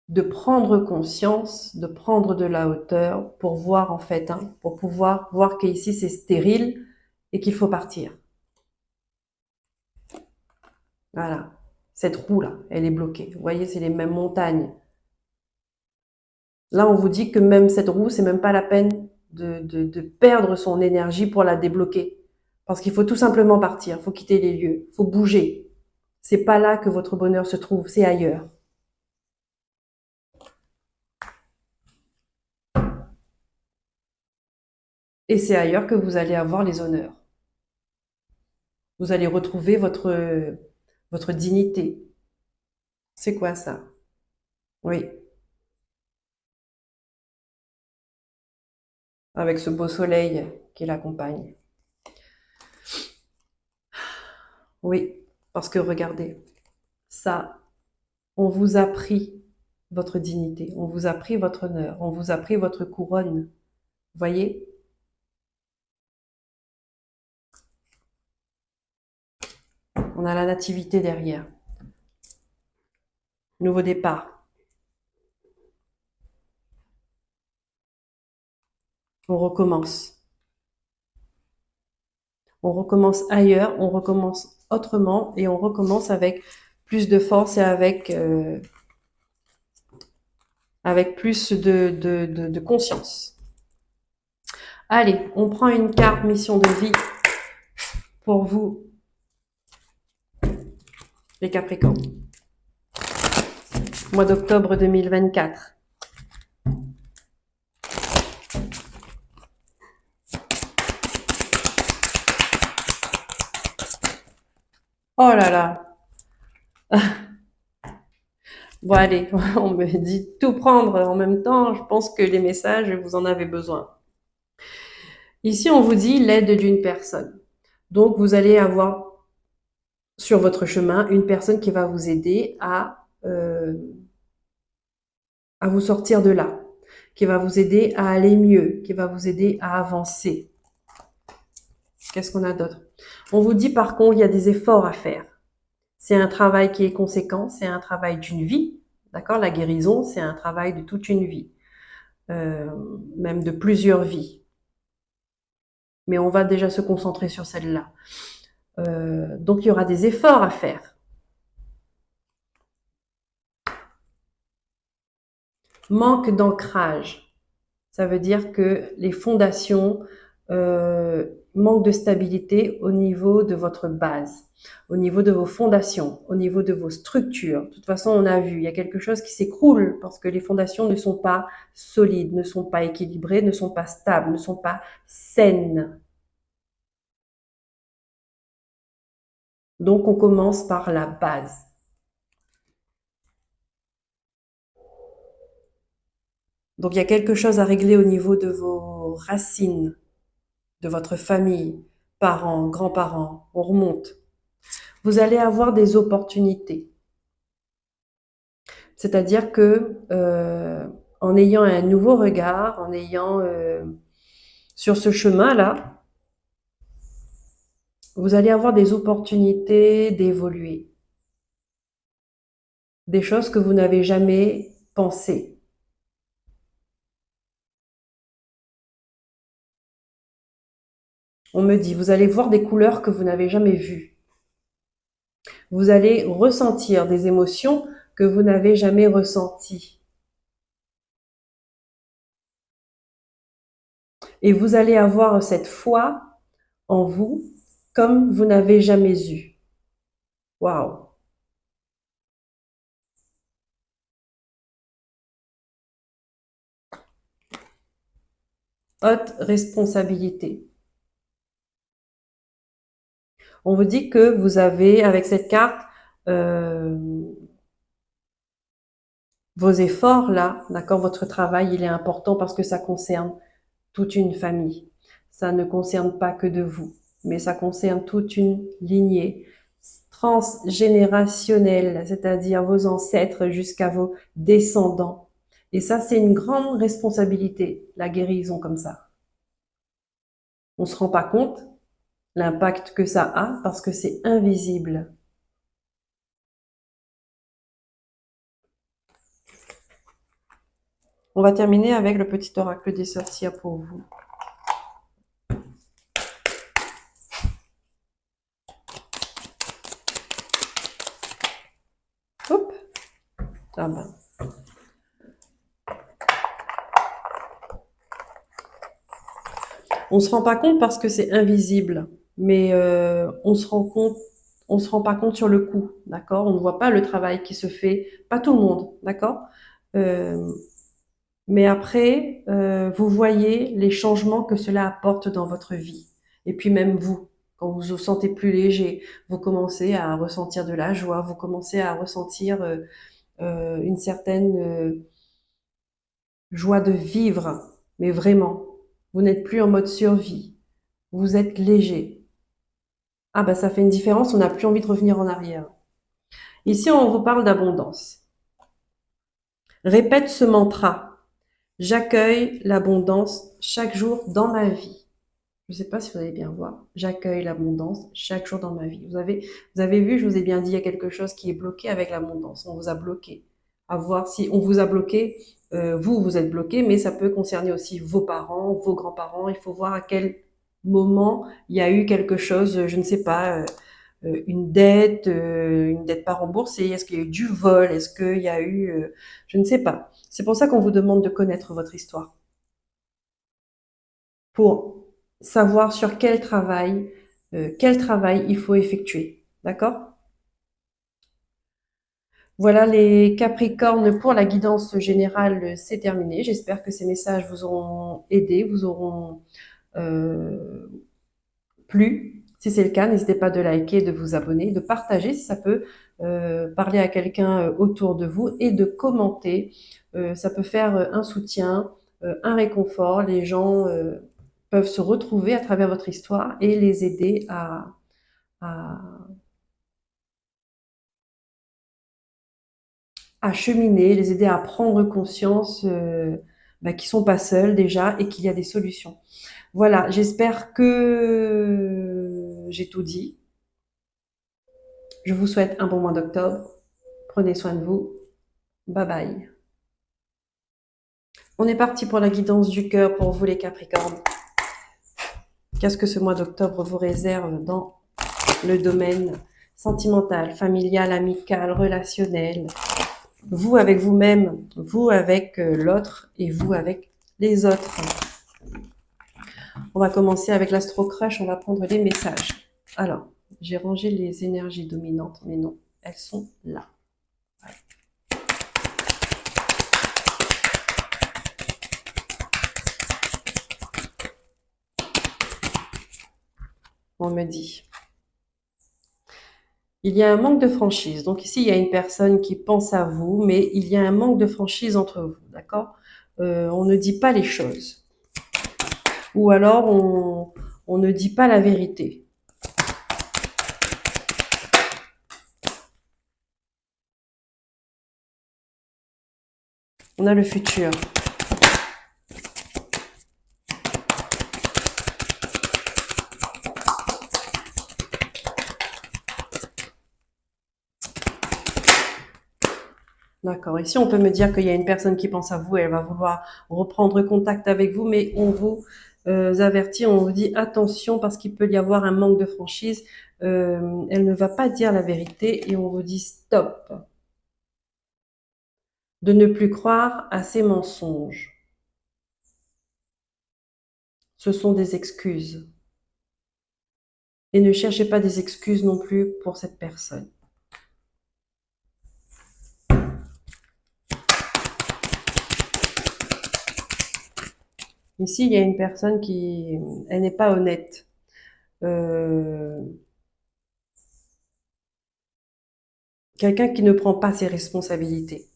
de prendre conscience, de prendre de la hauteur pour voir en fait, pour pouvoir voir qu'ici c'est stérile et qu'il faut partir. Voilà. Cette roue-là, elle est bloquée. Vous voyez, c'est les mêmes montagnes. Là, on vous dit que même cette roue, c'est même pas la peine de perdre son énergie pour la débloquer. Parce qu'il faut tout simplement partir, il faut quitter les lieux, il faut bouger. C'est pas là que votre bonheur se trouve, c'est ailleurs. Et c'est ailleurs que vous allez avoir les honneurs. Vous allez retrouver votre dignité. C'est quoi ça? Oui, avec ce beau soleil qui l'accompagne. Oui, parce que regardez, ça, on vous a pris votre dignité, on vous a pris votre honneur, on vous a pris votre couronne. Vous voyez? On a la nativité derrière. Nouveau départ. On recommence. On recommence ailleurs, on recommence autrement et on recommence avec plus de force et avec plus de conscience. Allez, on prend une carte mission de vie pour vous, les Capricornes. Mois d'octobre 2024. Oh là là. Bon allez, on me dit tout prendre en même temps. Je pense que les messages, vous en avez besoin. Ici, on vous dit l'aide d'une personne. Donc, vous allez avoir sur votre chemin une personne qui va vous aider à vous sortir de là, qui va vous aider à aller mieux, qui va vous aider à avancer. Qu'est-ce qu'on a d'autre? On vous dit par contre, il y a des efforts à faire. C'est un travail qui est conséquent, c'est un travail d'une vie. D'accord? La guérison, c'est un travail de toute une vie, même de plusieurs vies. Mais on va déjà se concentrer sur celle-là. Donc, il y aura des efforts à faire. Manque d'ancrage. Ça veut dire que les fondations manquent de stabilité au niveau de votre base, au niveau de vos fondations, au niveau de vos structures. De toute façon, on a vu, il y a quelque chose qui s'écroule parce que les fondations ne sont pas solides, ne sont pas équilibrées, ne sont pas stables, ne sont pas saines. Donc, on commence par la base. Donc, il y a quelque chose à régler au niveau de vos racines, de votre famille, parents, grands-parents. On remonte. Vous allez avoir des opportunités. C'est-à-dire que en ayant un nouveau regard, en ayant sur ce chemin-là, vous allez avoir des opportunités d'évoluer, des choses que vous n'avez jamais pensées. On me dit, vous allez voir des couleurs que vous n'avez jamais vues. Vous allez ressentir des émotions que vous n'avez jamais ressenties. Et vous allez avoir cette foi en vous comme vous n'avez jamais eu. Waouh! Haute responsabilité. On vous dit que vous avez, avec cette carte, euh, vos efforts là, d'accord, votre travail, il est important parce que ça concerne toute une famille. Ça ne concerne pas que de vous, mais ça concerne toute une lignée transgénérationnelle, c'est-à-dire vos ancêtres jusqu'à vos descendants. Et ça, c'est une grande responsabilité, la guérison comme ça. On se rend pas compte l'impact que ça a parce que c'est invisible. On va terminer avec le petit oracle des sorcières pour vous. Hop. Ah ben. On se rend pas compte parce que c'est invisible, mais on se rend pas compte sur le coup, d'accord? On ne voit pas le travail qui se fait, pas tout le monde, d'accord? Euh, mais après, vous voyez les changements que cela apporte dans votre vie. Et puis même vous, quand vous vous sentez plus léger, vous commencez à ressentir de la joie, vous commencez à ressentir une certaine joie de vivre, mais vraiment. Vous n'êtes plus en mode survie, vous êtes léger. Ah bah ça fait une différence, on n'a plus envie de revenir en arrière. Ici, on vous parle d'abondance. Répète ce mantra. J'accueille l'abondance chaque jour dans ma vie. Je ne sais pas si vous allez bien voir. J'accueille l'abondance chaque jour dans ma vie. Vous avez vu, je vous ai bien dit, il y a quelque chose qui est bloqué avec l'abondance. On vous a bloqué. À voir si on vous a bloqué, vous, vous êtes bloqué, mais ça peut concerner aussi vos parents, vos grands-parents. Il faut voir à quel moment il y a eu quelque chose, je ne sais pas, une dette pas remboursée. Est-ce qu'il y a eu du vol? Est-ce qu'il y a eu, je ne sais pas. C'est pour ça qu'on vous demande de connaître votre histoire pour savoir sur quel travail il faut effectuer. D'accord? Voilà les Capricornes pour la guidance générale, c'est terminé. J'espère que ces messages vous auront aidé, vous auront euh, plu. Si c'est le cas, n'hésitez pas de liker, de vous abonner, de partager si ça peut parler à quelqu'un autour de vous et de commenter. Ça peut faire un soutien, un réconfort. Les gens peuvent se retrouver à travers votre histoire et les aider à, à cheminer, les aider à prendre conscience qu'ils sont pas seuls déjà et qu'il y a des solutions. Voilà, j'espère que j'ai tout dit. Je vous souhaite un bon mois d'octobre. Prenez soin de vous. Bye bye. On est parti pour la guidance du cœur pour vous les Capricornes. Qu'est-ce que ce mois d'octobre vous réserve dans le domaine sentimental, familial, amical, relationnel? Vous avec vous-même, vous avec l'autre et vous avec les autres. On va commencer avec l'Astro Crush, on va prendre les messages. Alors, j'ai rangé les énergies dominantes, mais non, elles sont là. On me dit. Il y a un manque de franchise. Donc ici, il y a une personne qui pense à vous, mais il y a un manque de franchise entre vous, d'accord? On ne dit pas les choses. Ou alors, on ne dit pas la vérité. On a le futur. D'accord. Ici, on peut me dire qu'il y a une personne qui pense à vous, elle va vouloir reprendre contact avec vous, mais on vous avertit, on vous dit attention parce qu'il peut y avoir un manque de franchise. Elle ne va pas dire la vérité et on vous dit stop. De ne plus croire à ces mensonges. Ce sont des excuses. Et ne cherchez pas des excuses non plus pour cette personne. Ici, il y a une personne qui, elle n'est pas honnête. Euh, Quelqu'un qui ne prend pas ses responsabilités.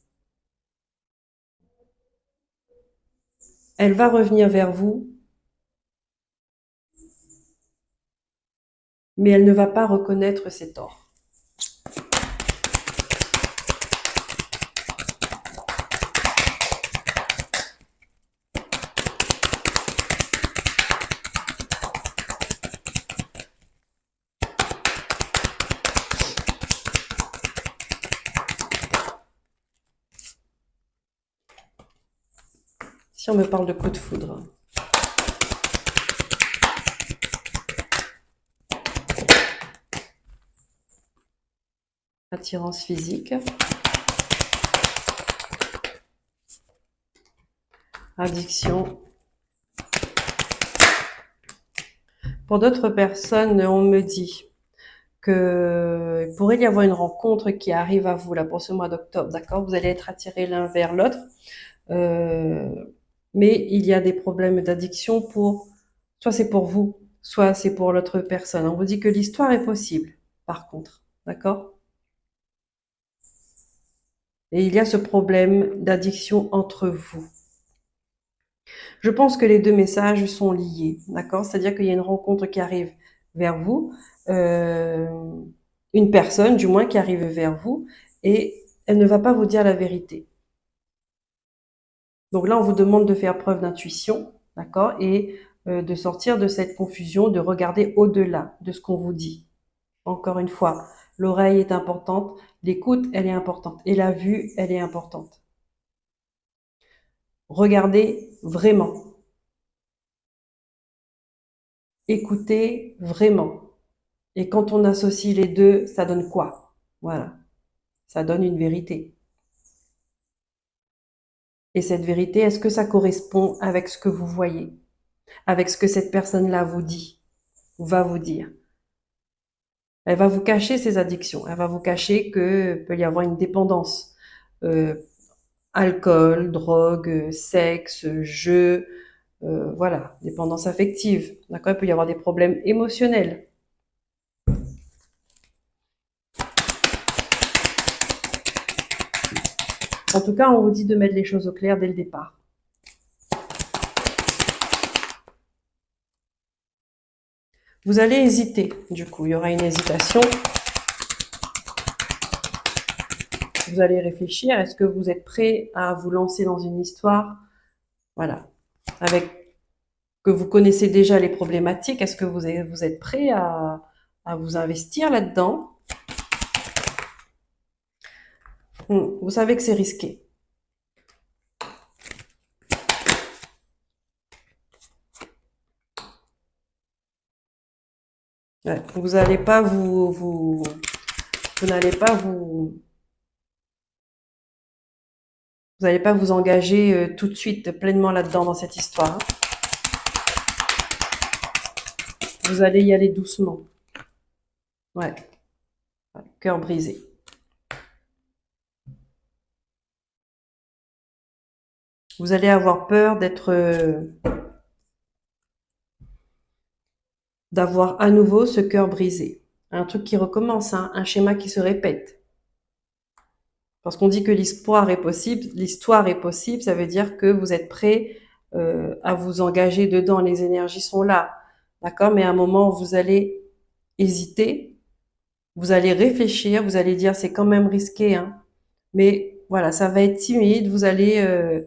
Elle va revenir vers vous, mais elle ne va pas reconnaître ses torts. Si on me parle de coup de foudre. Attirance physique. Addiction. Pour d'autres personnes, on me dit que pourrait y avoir une rencontre qui arrive à vous là pour ce mois d'octobre, d'accord? Vous allez être attirés l'un vers l'autre, euh, mais il y a des problèmes d'addiction pour, soit c'est pour vous, soit c'est pour l'autre personne. On vous dit que l'histoire est possible, par contre, d'accord? Et il y a ce problème d'addiction entre vous. Je pense que les deux messages sont liés, d'accord? C'est-à-dire qu'il y a une rencontre qui arrive vers vous, euh, une personne du moins qui arrive vers vous, et elle ne va pas vous dire la vérité. Donc là, on vous demande de faire preuve d'intuition, d'accord? Et de sortir de cette confusion, de regarder au-delà de ce qu'on vous dit. Encore une fois, l'oreille est importante, l'écoute, elle est importante, et la vue, elle est importante. Regardez vraiment. Écoutez vraiment. Et quand on associe les deux, ça donne quoi? Voilà, ça donne une vérité. Et cette vérité, est-ce que ça correspond avec ce que vous voyez, avec ce que cette personne-là vous dit, ou va vous dire? Elle va vous cacher ses addictions, elle va vous cacher que peut y avoir une dépendance. Euh, Alcool, drogue, sexe, jeu, voilà, dépendance affective. D'accord, il peut y avoir des problèmes émotionnels. En tout cas, on vous dit de mettre les choses au clair dès le départ. Vous allez hésiter, du coup, il y aura une hésitation. Vous allez réfléchir, est-ce que vous êtes prêt à vous lancer dans une histoire, voilà, avec que vous connaissez déjà les problématiques, est-ce que vous êtes prêt à vous investir là-dedans? Vous savez que c'est risqué. Ouais, vous n'allez pas vous n'allez pas vous n'allez pas vous engager tout de suite pleinement là-dedans dans cette histoire, hein. Vous allez y aller doucement. Ouais, ouais, cœur brisé. Vous allez avoir peur d'avoir à nouveau ce cœur brisé. Un truc qui recommence, hein, un schéma qui se répète. Parce qu'on dit que l'histoire est possible, ça veut dire que vous êtes prêt à vous engager dedans, les énergies sont là, d'accord? Mais à un moment, vous allez hésiter, vous allez réfléchir, vous allez dire c'est quand même risqué, hein. Mais voilà, ça va être timide, vous allez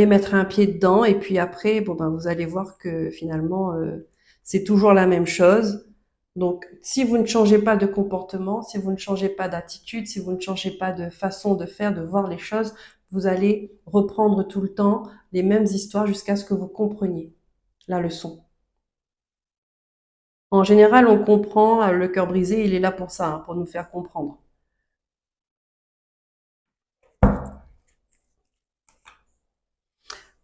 mettre un pied dedans et puis après, bon ben, vous allez voir que finalement, c'est toujours la même chose. Donc, si vous ne changez pas de comportement, si vous ne changez pas d'attitude, si vous ne changez pas de façon de faire, de voir les choses, vous allez reprendre tout le temps les mêmes histoires jusqu'à ce que vous compreniez la leçon. En général, on comprend, le cœur brisé, il est là pour ça, hein, pour nous faire comprendre.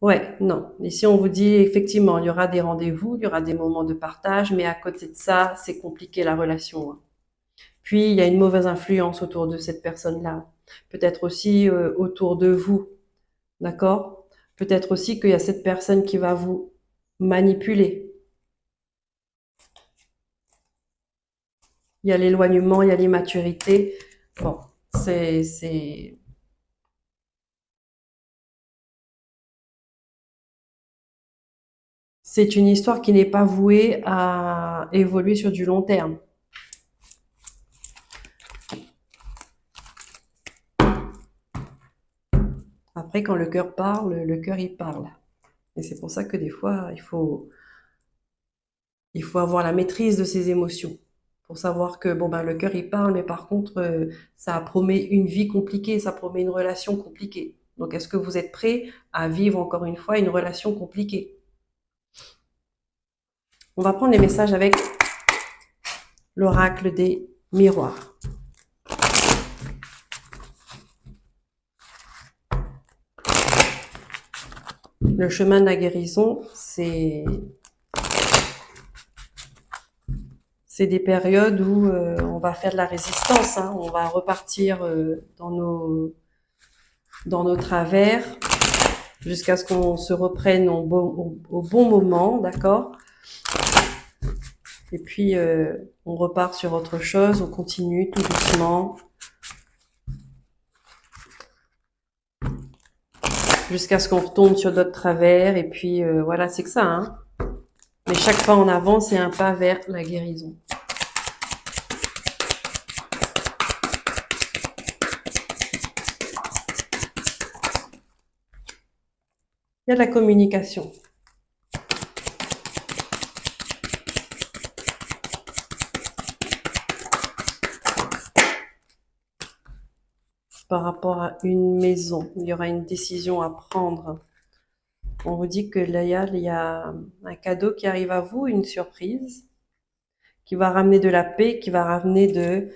Ouais, non. Ici, on vous dit effectivement, il y aura des rendez-vous, il y aura des moments de partage, mais à côté de ça, c'est compliqué la relation, hein. Puis, il y a une mauvaise influence autour de cette personne-là. Peut-être aussi autour de vous, d'accord? Peut-être aussi qu'il y a cette personne qui va vous manipuler. Il y a l'éloignement, il y a l'immaturité. Bon, c'est, c'est, c'est une histoire qui n'est pas vouée à évoluer sur du long terme. Après, quand le cœur parle, le cœur il parle. Et c'est pour ça que des fois, il faut avoir la maîtrise de ses émotions pour savoir que bon ben le cœur il parle, mais par contre ça promet une vie compliquée, ça promet une relation compliquée. Donc est-ce que vous êtes prêt à vivre encore une fois une relation compliquée? On va prendre les messages avec l'oracle des miroirs. Le chemin de la guérison, c'est des périodes où on va faire de la résistance, hein, on va repartir dans nos travers jusqu'à ce qu'on se reprenne au bon moment, d'accord? Et puis on repart sur autre chose, on continue tout doucement jusqu'à ce qu'on retombe sur d'autres travers. Et puis voilà, c'est que ça, hein. Mais chaque pas en avant, c'est un pas vers la guérison. Il y a de la communication. Par rapport à une maison, il y aura une décision à prendre. On vous dit que là, il y a un cadeau qui arrive à vous, une surprise, qui va ramener de la paix, qui va ramener de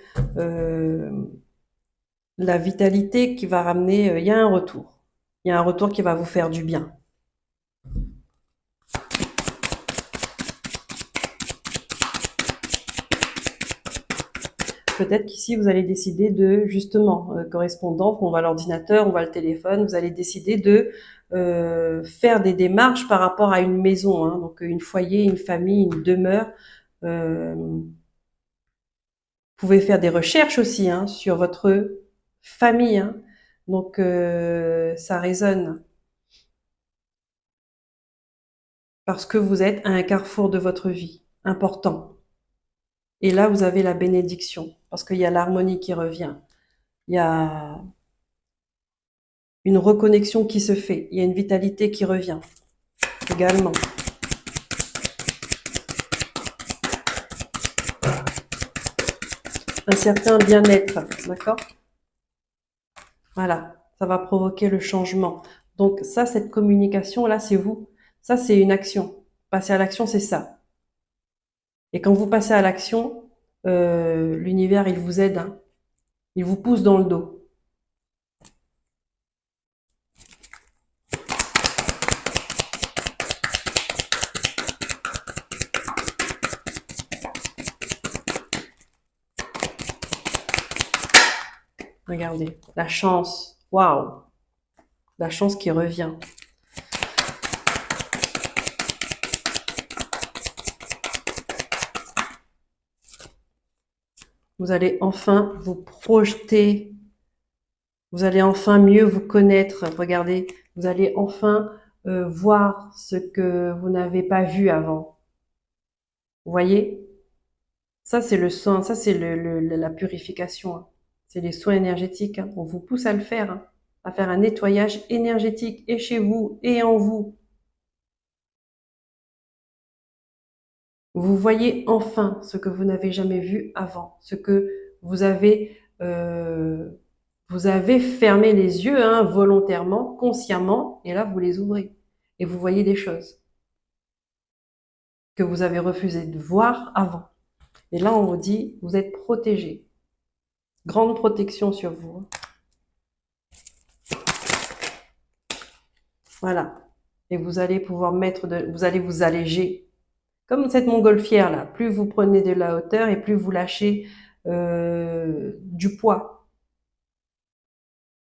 la vitalité, qui va ramener... il y a un retour. Il y a un retour qui va vous faire du bien. Peut-être qu'ici, vous allez décider de, justement, correspondant, on va à l'ordinateur, on va au téléphone, vous allez décider de faire des démarches par rapport à une maison, hein, donc une foyer, une famille, une demeure. Vous pouvez faire des recherches aussi hein, sur votre famille. Hein. Donc, ça résonne. Parce que vous êtes à un carrefour de votre vie, important. Et là, vous avez la bénédiction, parce qu'il y a l'harmonie qui revient. Il y a une reconnexion qui se fait. Il y a une vitalité qui revient également. Un certain bien-être, d'accord? Voilà, ça va provoquer le changement. Donc ça, cette communication-là, c'est vous. Ça, c'est une action. Passer à l'action, c'est ça. Et quand vous passez à l'action, l'univers, il vous aide. Hein. Il vous pousse dans le dos. Regardez, la chance. Waouh! La chance qui revient. Vous allez enfin vous projeter. Vous allez enfin mieux vous connaître. Regardez, vous allez enfin voir ce que vous n'avez pas vu avant. Vous voyez? Ça, c'est le soin. Ça, c'est la purification. Hein. C'est les soins énergétiques. Hein. On vous pousse à le faire. Hein. À faire un nettoyage énergétique et chez vous et en vous. Vous voyez enfin ce que vous n'avez jamais vu avant, ce que vous avez fermé les yeux hein, volontairement, consciemment, et là vous les ouvrez et vous voyez des choses que vous avez refusé de voir avant. Et là on vous dit, vous êtes protégé, grande protection sur vous. Voilà, et vous allez pouvoir vous allez vous alléger. Comme cette montgolfière là, plus vous prenez de la hauteur et plus vous lâchez du poids.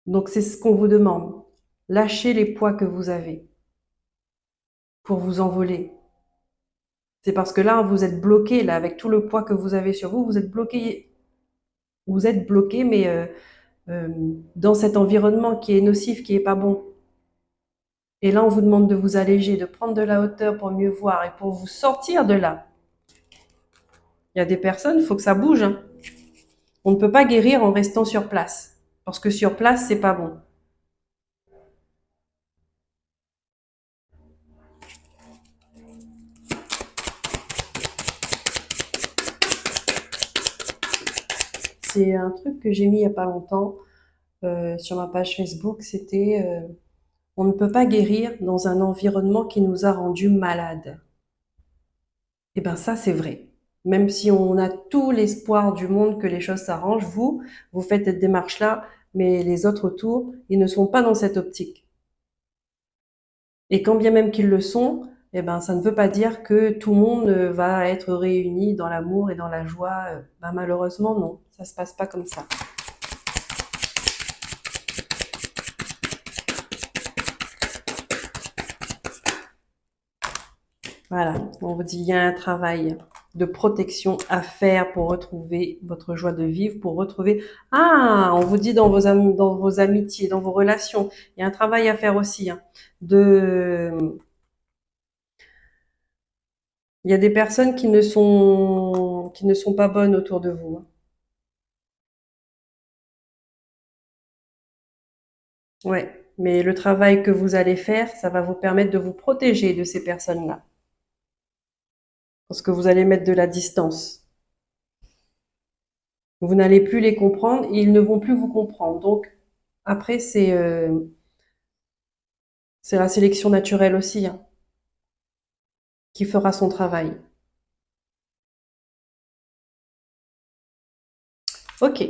Donc c'est ce qu'on vous demande. Lâchez les poids que vous avez pour vous envoler. C'est parce que là, vous êtes bloqué, là, avec tout le poids que vous avez sur vous, vous êtes bloqué. Vous êtes bloqué, mais dans cet environnement qui est nocif, qui est pas bon. Et là, on vous demande de vous alléger, de prendre de la hauteur pour mieux voir et pour vous sortir de là. Il y a des personnes, il faut que ça bouge. Hein. On ne peut pas guérir en restant sur place. Parce que sur place, c'est pas bon. C'est un truc que j'ai mis il y a pas longtemps sur ma page Facebook. C'était on ne peut pas guérir dans un environnement qui nous a rendus malades. Et ben ça, c'est vrai. Même si on a tout l'espoir du monde que les choses s'arrangent, vous faites cette démarche-là, mais les autres autour, ils ne sont pas dans cette optique. Et quand bien même qu'ils le sont, eh ben, ça ne veut pas dire que tout le monde va être réuni dans l'amour et dans la joie. Ben, malheureusement, non, ça se passe pas comme ça. Voilà, on vous dit, il y a un travail de protection à faire pour retrouver votre joie de vivre, pour retrouver... Ah, on vous dit dans vos amitiés, dans vos relations, il y a un travail à faire aussi. Hein, de... Il y a des personnes qui ne sont pas bonnes autour de vous. Hein. Ouais, mais le travail que vous allez faire, ça va vous permettre de vous protéger de ces personnes-là. Parce que vous allez mettre de la distance. Vous n'allez plus les comprendre et ils ne vont plus vous comprendre. Donc, après, c'est la sélection naturelle aussi hein, qui fera son travail. Ok,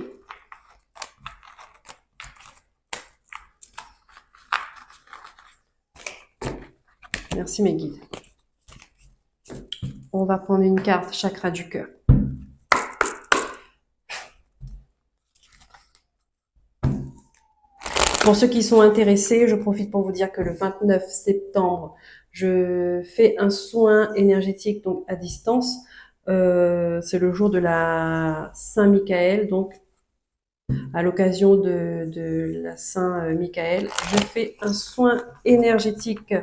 merci mes guides. On va prendre une carte chakra du cœur. Pour ceux qui sont intéressés, je profite pour vous dire que le 29 septembre, je fais un soin énergétique donc à distance. C'est le jour de la Saint-Michael, donc à l'occasion de la Saint-Michael, je fais un soin énergétique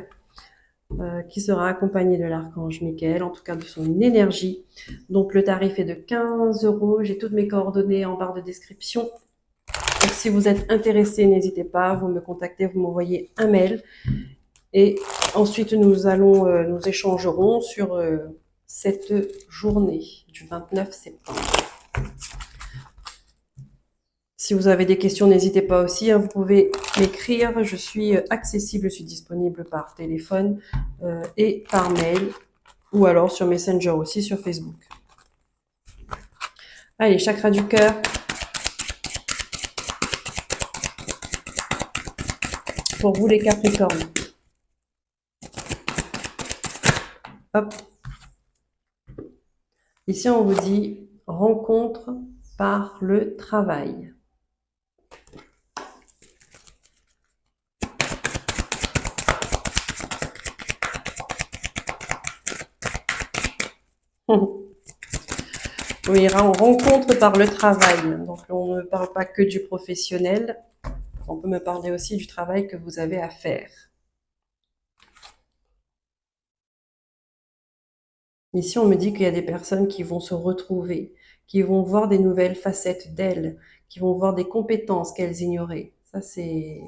qui sera accompagné de l'archange Michael, en tout cas de son énergie. Donc le tarif est de 15 euros. J'ai toutes mes coordonnées en barre de description. Donc, si vous êtes intéressé, n'hésitez pas, vous me contactez, vous m'envoyez un mail. Et ensuite, nous échangerons sur cette journée du 29 septembre. Si vous avez des questions, n'hésitez pas aussi. Hein, vous pouvez m'écrire. Je suis accessible, je suis disponible par téléphone et par mail. Ou alors sur Messenger aussi, sur Facebook. Allez, chakra du cœur. Pour vous les Capricornes. Hop. Ici, on vous dit rencontre par le travail. Oui, on rencontre par le travail. Donc, on ne parle pas que du professionnel. On peut me parler aussi du travail que vous avez à faire. Ici, on me dit qu'il y a des personnes qui vont se retrouver, qui vont voir des nouvelles facettes d'elles, qui vont voir des compétences qu'elles ignoraient. Ça, c'est...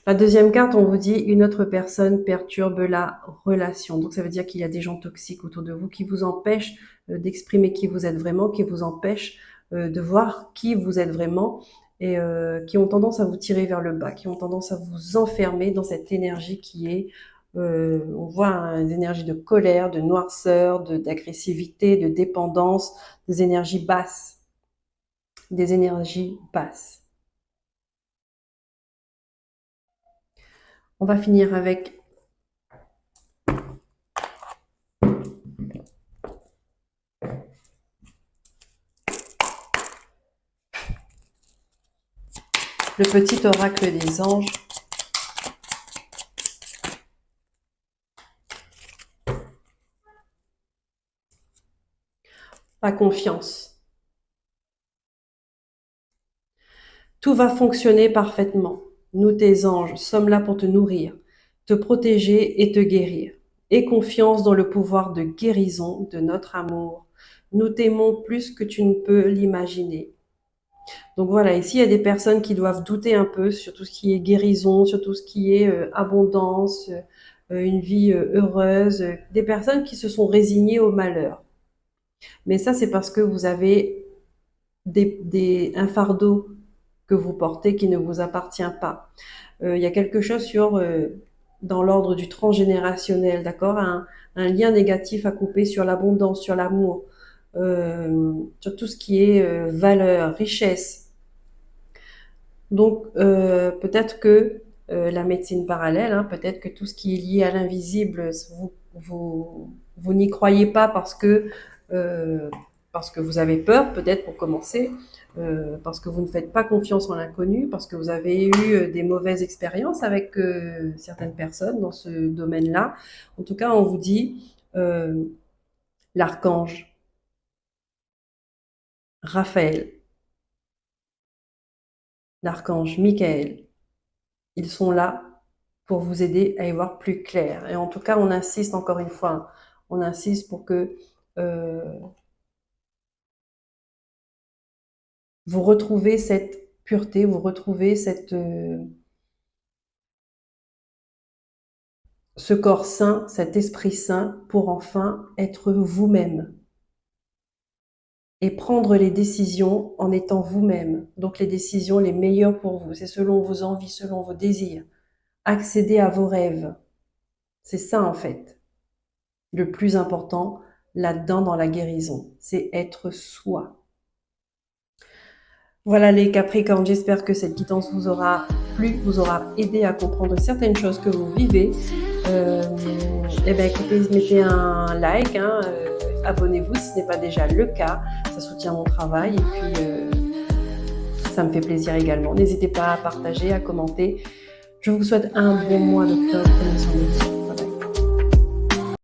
La deuxième carte, on vous dit une autre personne perturbe la relation. Donc, ça veut dire qu'il y a des gens toxiques autour de vous qui vous empêchent d'exprimer qui vous êtes vraiment, qui vous empêchent de voir qui vous êtes vraiment et qui ont tendance à vous tirer vers le bas, qui ont tendance à vous enfermer dans cette énergie qui est, on voit une énergie de colère, de noirceur, d'agressivité, de dépendance, des énergies basses, des énergies basses. On va finir avec le petit oracle des anges. La confiance. Tout va fonctionner parfaitement. Nous, tes anges, sommes là pour te nourrir, te protéger et te guérir. Aie confiance dans le pouvoir de guérison de notre amour. Nous t'aimons plus que tu ne peux l'imaginer. Donc voilà, ici il y a des personnes qui doivent douter un peu sur tout ce qui est guérison, sur tout ce qui est abondance, une vie heureuse, des personnes qui se sont résignées au malheur. Mais ça, c'est parce que vous avez un fardeau que vous portez qui ne vous appartient pas. Il y a quelque chose dans l'ordre du transgénérationnel, d'accord? Un lien négatif à couper sur l'abondance, sur l'amour, sur tout ce qui est valeur, richesse. Donc, peut-être que la médecine parallèle, hein, peut-être que tout ce qui est lié à l'invisible, vous n'y croyez pas parce que vous avez peur, peut-être pour commencer, parce que vous ne faites pas confiance en l'inconnu, parce que vous avez eu des mauvaises expériences avec certaines personnes dans ce domaine-là. En tout cas, on vous dit l'archange Raphaël, l'archange Michael, ils sont là pour vous aider à y voir plus clair. Et en tout cas, on insiste encore une fois, hein, on insiste pour que vous retrouvez cette pureté, vous retrouvez ce corps sain, cet esprit sain pour enfin être vous-même et prendre les décisions en étant vous-même. Donc les décisions les meilleures pour vous, c'est selon vos envies, selon vos désirs. Accéder à vos rêves, c'est ça en fait. Le plus important là-dedans dans la guérison, c'est être soi. Voilà les Capricornes, j'espère que cette guidance vous aura plu, vous aura aidé à comprendre certaines choses que vous vivez. Eh bien écoutez, mettez un like, hein, abonnez-vous si ce n'est pas déjà le cas, ça soutient mon travail et puis ça me fait plaisir également. N'hésitez pas à partager, à commenter. Je vous souhaite un bon mois d'octobre, prenez soin de vous.